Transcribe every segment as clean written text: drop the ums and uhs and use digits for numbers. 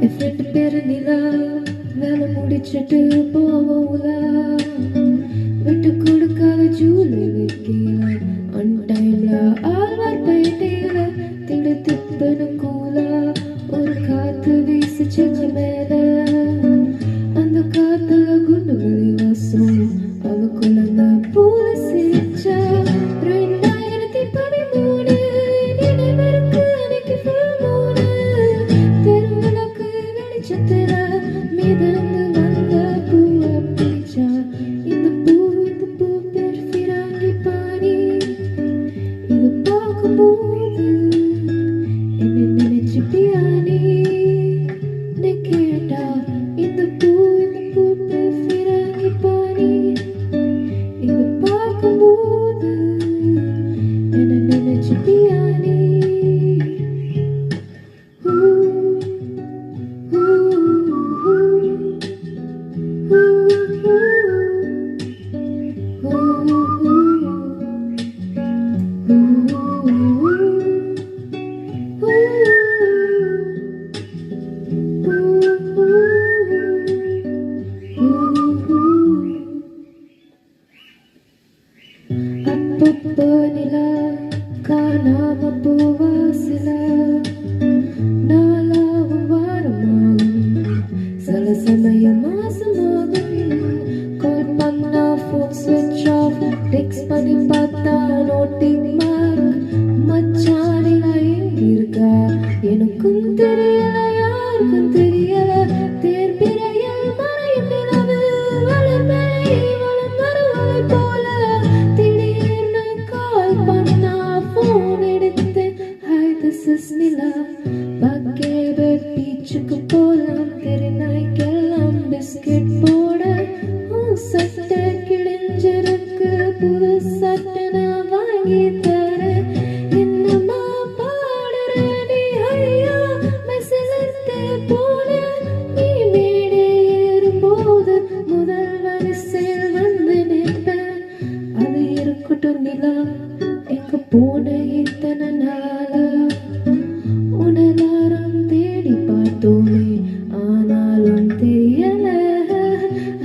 என் friend பேரு நிலா, வேலை முடிச்சிட்டு போவோம்ல, விட்டு கொடுக்காத ஜூலை வைக்கல, அன்டைம்ல ஆழ்வார் பேட்டையில திடு திப்புன்னு கூலா ஒரு காத்து வீசுச்சுங்க மேல, அந்த காத்துல குண்டு மல்லி வாசம் அவ குழந்தை போல சிரிச்சா. 2013 நினைவிருக்கு அன்னைக்கு full moon, தெருவிளக்கு வெளிச்சத்துல மிதந்து வந்த பூவை பிடிச்சா. இந்த பூ பேர் ஃபிராங்கிபாணி, இது பார்க்கும்போது என்ன நினைச்சுப்பியா நீ? கேட்டா இந்த பூ பேர் ஃபிராங்கிபாணி, இது பார்க்கும்போது என்ன நினைச்சுப்பியா நீ? அப்பப்போ நிலா காணாம போவா சில நாளாவும் வாரமாகும், சில சமயம் மாசமாகும். கால் பண்ணா ஃபோன் ஸ்விட்ச் ஆஃப், டெக்ஸ்ட் பண்ணி பார்த்தா நோட்டிங் மார்க். மச்சான் நிலா எங்க இருக்கா எனக்கும் தெரியல, யாருக்கும் தெரியல. தேர்பிரையில் மறையும் நிலவு வளர்மலை வளம் வருவதை போல, திடீர்னு கால் பண்ணா ஃபோன் எடுத்து, ஹாய் திஸ் இஸ் நிலா, பக்கேபட் பீச்சுக்கு போலாம், திருநாய்க்கெல்லாம் பிஸ்கெட் போட, சட்டை கிழிஞ்சிருக்கு புது சட்டை நான் வாங்கி தரேன். என்னம்மா பாடுற நீ ஐயா மெசிலத்தே போல, நீ மேடை ஏறும்போது முதல் வரிசையில் வந்து நிற்பேன். அது இருக்கட்டும் நிலா, எங்க போன இத்தனை நாளா உணலாரம் தேடி பார்த்தோமே, ஆனாலும் தெரியல.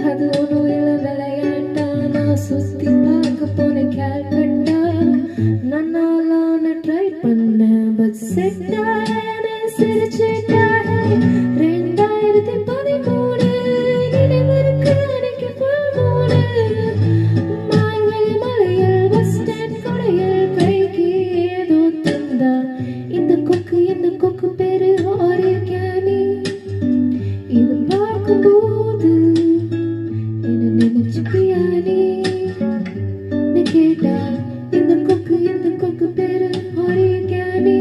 அது ஒன்றும் இல்லை விளையாட்டா, நான் சுத்தி பார்க்க போன கேல்கட்டா. நன்னாலான ட்ரை பண்ணேன் பட் செட்டானே சிரிச்சிட்டானே. 2013 நினைவிருக்கு அன்னைக்கு full moon, மாய்வெளி மலையில் பஸ் ஸ்டாண்ட் கொடையில் கைக்கு ஏதோ தந்தா. இந்த கொக்கு பேரு ஆரியானி, இது பார்க்கும்போது என்ன நினைச்சுப்பியா நீ? கேட்டா இந்த கொக்கு பேரு ஆரியானி,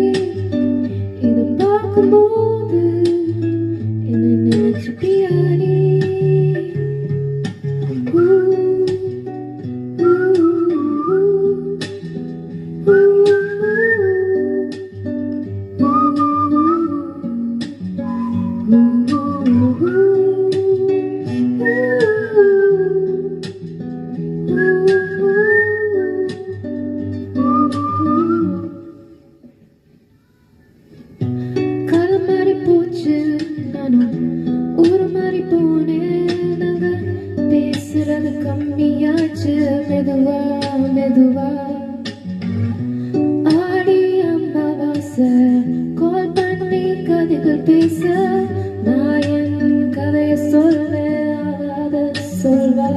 இது பார்க்கும்போது என்ன நினைச்சுப்பியா நீ? காலம் மாறி போச்சு, நானும் ஊர் மாறி போனேன். நாங்க பேசுறது கம்மியாச்சு, மெதுவா மெதுவா. ஆடி அம்மாவாசை கால் பண்ணி கதைகள் பேச, நான் என் கதைய சொல்வேன், அவ சொல்வா.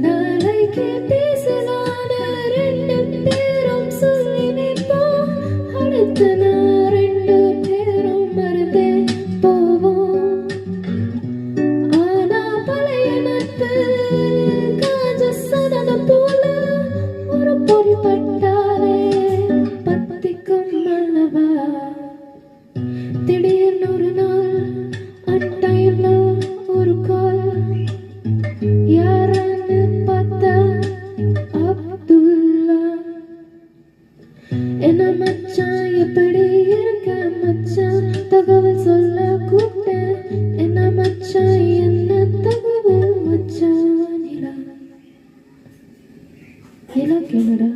நாளைக்கு பேசலான ரெண்டு பேரும் சொல்லி நிற்போம், அடுத்த நான் ரெண்டு பேரும் மறந்தே போவோம். ஆனா பழைய நட்பு காஞ்ச சதனம் போல, ஒரு பொறி பட்டாலே பத்திக்கும் அல்லவா. திடீர்னு ஒரு நாள் அன்டைம்ல ஒரு கால், யாரான்னு பார்த்தா அப்துல்லா. என்ன மச்சான் எப்படி இருக்க மச்சான், தகவல் சொல்ல கூப்பிட்டேன். என்ன மச்சான் என்ன தகவல் மச்சான்? நிலா கேளுடா,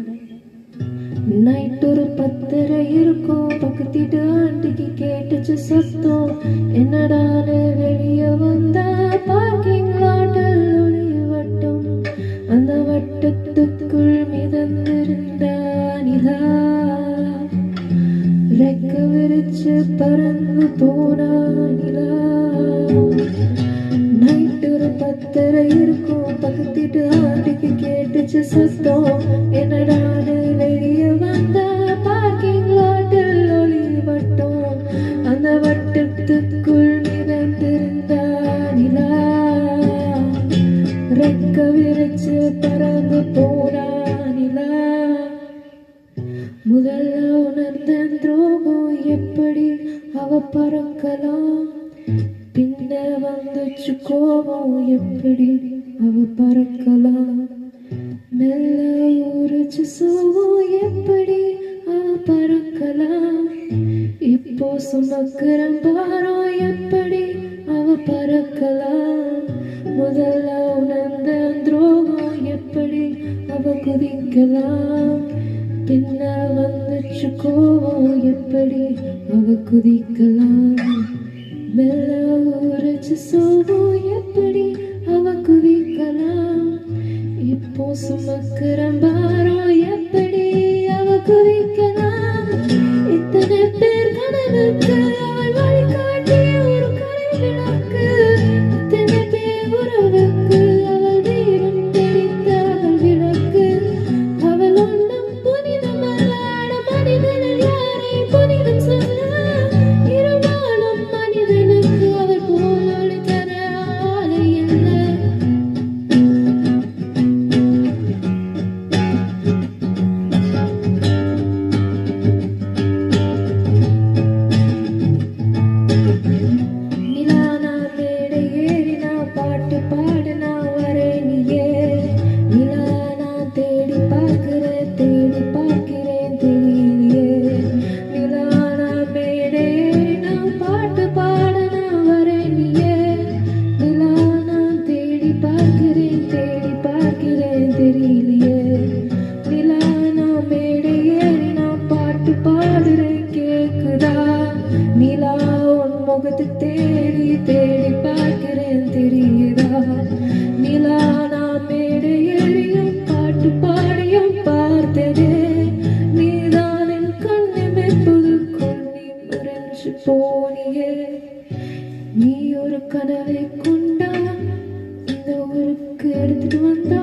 நைட் ஒரு 10:30 இருக்கும், பக்கத்து ஆண்டிக்கு கேட்டுச்சு சத்தம். சத்தம் என்னடான்னு வெளியே வந்தா பார்க்கிங் லாட்டில் ஒளி வட்டம் அந்த வட்டத்துக்குள் மிதந்திருந்த நிலா ரெக்க விரிச்சு பறந்து போனா நிலா நைட்டு ஒரு 10:30 இருக்கும் பக்கத்திட்டு ஆண்டிக்கு கேட்டுச்சு சத்தம் என்னடான்னு வெளியே வந்தா பார்க்கிங் லாட்டில் ஒளி வட்டம் அந்த வட்டத்துக்குள் மிதந்திருந்த நிலா ரெக்க விரிச்சு பறந்து போனா நிலா முதல்ல உணர்ந்த துரோகம் எப்படி அவ பறக்கலாம் பின்ன வந்துச்சு கோபம் எப்படி அவ பறக்கலாம் மெல்ல ஊறிச்சு சோகம் எப்படி அவ பறக்கலாம் இப்போ சுமக்கிறம் பாரம் எப்படி அவ பறக்கலாம் முதல்ல உணர்ந்த துரோகம் எப்படி அவ குதிக்கலாம் பின்ன வந்துச்சு கோபம் எப்படி அவ குதிக்கலாம் மெல்ல ஊறிச்சு சோகம் எப்படி அவ குதிக்கலாம் இப்போ சுமக்கிறம் பாரம் எப்படி அவ குதிக்கலாம் இத்தனை பேர் கனவுக்கு அவள் வழிகாட்டிய ஒரு கரை விளக்கு இத்தனை பேர் உறவுக்கு அவள் தீபம் தெரித்த அவள் விளக்கு அவள் ஒன்றும் புனிதம் அல்லாட மனிதனில் யாரை புனிதம் சொல்ல இருவாளும் மனிதனுக்கு அவள் போல் ஒளி தர ஆளை இல்லை பாட்டு பாடுனா வரே நீயே நிலா நான் தேடி பார்க்கிறேன் தெரியலையே நிலா நான் மேடை நான் பாட்டு பாடுனா வரே நீயே நிலா நான் தேடி பார்க்கிறேன் தெரியலையே நிலா நான் மேடை ஏறி நான் பாட்டு பாடுறேன் கேக்குதா நிலா உன் முகத்து தேடி பார்க்கிறேன் தெரியுதா நிலா நான் மேடை ஏறியும் பாட்டு பாடியும் பார்த்ததே நீதான் என் கண்ணை புதுக்குள் நீ மறைஞ்சு போனியே நீ ஒரு கனவை கொண்டா இந்த ஊருக்கு எடுத்துட்டு வந்தா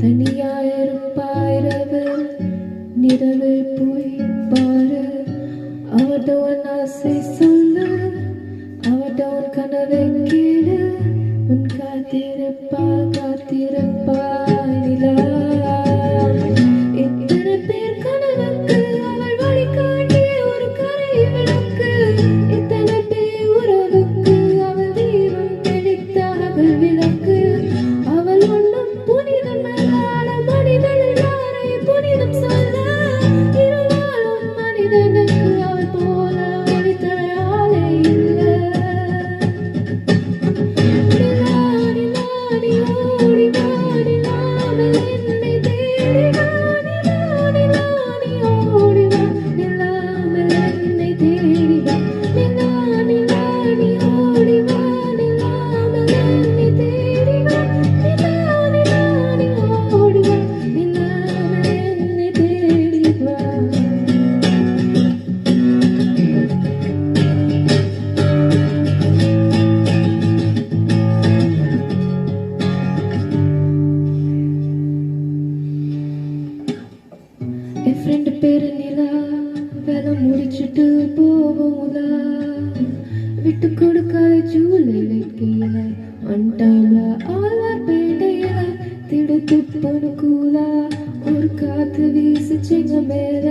தனியா இருப்பாயிரவு நிறவை போய் பாரு அவட்ட உன் ஆசை சொல்லு அவட்ட உன் கனவை கேளு உன் காத்திருப்பா நிலா எத்தனை பேர் கனவுக்கு அவள் வழிகாட்டிய ஒரு கரை விளக்கு எத்தனை பேர் உறவுக்கு அவள் தீபம் தெளித்த அவள் விளக்கு அவள் ஒன்றும் புனிதம் அல்லாத மனிதனில் யாரை புனிதம் சொல்ல இருவாளும் மனிதனுக்கு அவள் போல ஒளி தர ஆளே இல்லை என் ஃப்ரெண்டு பேரு நிலா வேலை முடிச்சுட்டு போவோம்ல விட்டு கொடுக்காத ஜூலை வைக்கையில ஒன் டைம்ல ஆழ்வார் பேட்டையில திடுத்து பொண்ணு கூலா ஒரு காத்து வீசுச்சுங்க மேல